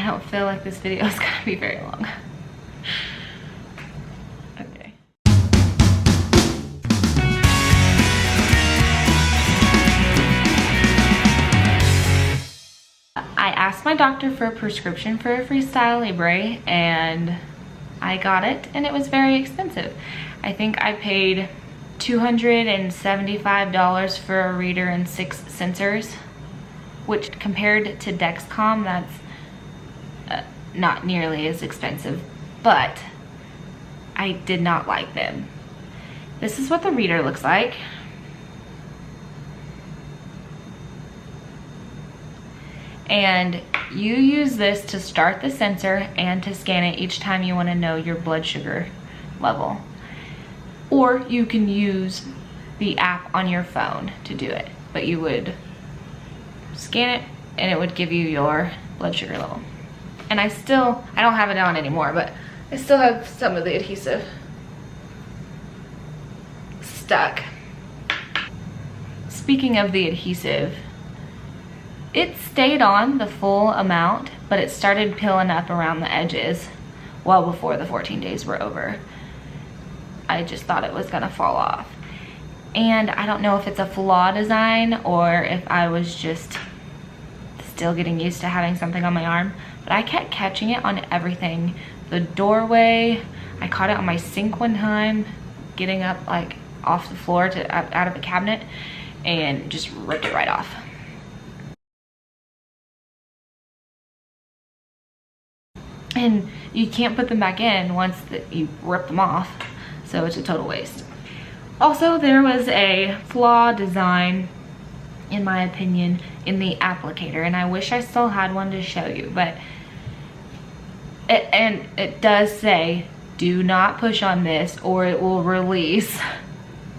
I don't feel like this video is gonna be very long. Okay. I asked my doctor for a prescription for a FreeStyle Libre, and I got it, and it was very expensive. I think I paid $275 for a reader and 6 sensors, which compared to Dexcom, that's not nearly as expensive, but I did not like them. This is what the reader looks like. And you use this to start the sensor and to scan it each time you want to know your blood sugar level. Or you can use the app on your phone to do it, but you would scan it and it would give you your blood sugar level. And I don't have it on anymore, but I still have some of the adhesive stuck. Speaking of the adhesive, it stayed on the full amount, but it started peeling up around the edges well before the 14 days were over. I just thought it was gonna fall off. And I don't know if it's a flaw design or if I was just still getting used to having something on my arm, but I kept catching it on everything. The doorway, I caught it on my sink one time, getting up like off the floor to out of the cabinet, and just ripped it right off. And you can't put them back in once you rip them off, so it's a total waste. Also, there was a flaw design, in my opinion, in the applicator, and I wish I still had one to show you, but it does say, do not push on this or it will release.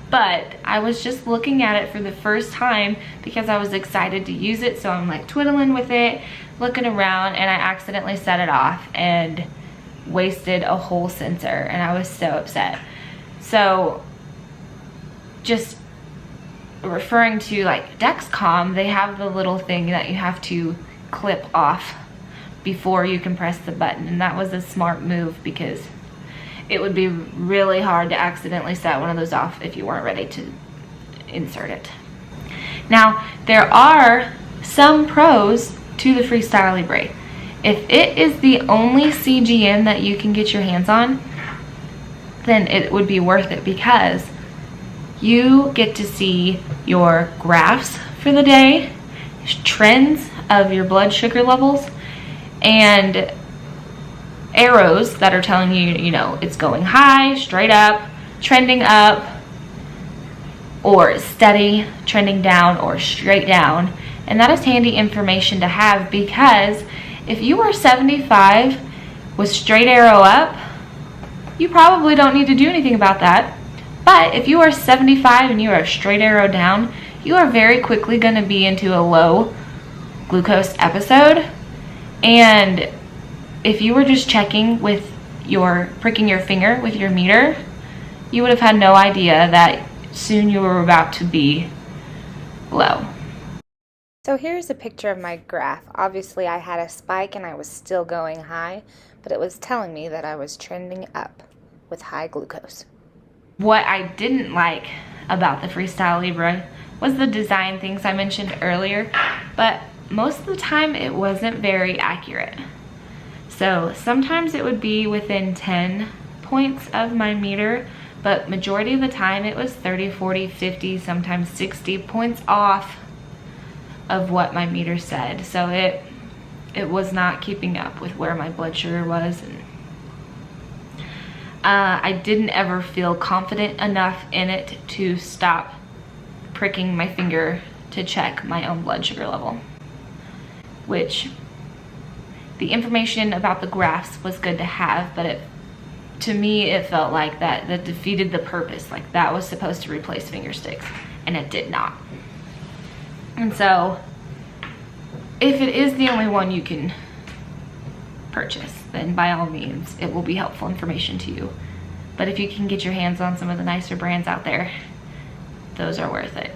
But I was just looking at it for the first time because I was excited to use it, so I'm like twiddling with it, looking around, and I accidentally set it off and wasted a whole sensor, and I was so upset. So just referring to like Dexcom, they have the little thing that you have to clip off before you can press the button, and that was a smart move because it would be really hard to accidentally set one of those off if you weren't ready to insert it. Now, there are some pros to the FreeStyle Libre. If it is the only CGM that you can get your hands on, then it would be worth it because you get to see your graphs for the day, trends of your blood sugar levels, and arrows that are telling you, you know, it's going high, straight up, trending up, or steady, trending down, or straight down. And that is handy information to have because if you are 75 with straight arrow up, you probably don't need to do anything about that. But if you are 75 and you are straight arrow down, you are very quickly going to be into a low glucose episode. And if you were just checking with pricking your finger with your meter, you would have had no idea that soon you were about to be low. So here's a picture of my graph. Obviously I had a spike and I was still going high, but it was telling me that I was trending up with high glucose. What I didn't like about the FreeStyle Libre was the design things I mentioned earlier, but most of the time it wasn't very accurate. So sometimes it would be within 10 points of my meter, but majority of the time it was 30, 40, 50, sometimes 60 points off of what my meter said. So it was not keeping up with where my blood sugar was. And I didn't ever feel confident enough in it to stop pricking my finger to check my own blood sugar level, which the information about the graphs was good to have, but to me it felt like that defeated the purpose. Like that was supposed to replace finger sticks, and it did not. And so if it is the only one you can purchase, then by all means it will be helpful information to you. But if you can get your hands on some of the nicer brands out there, those are worth it.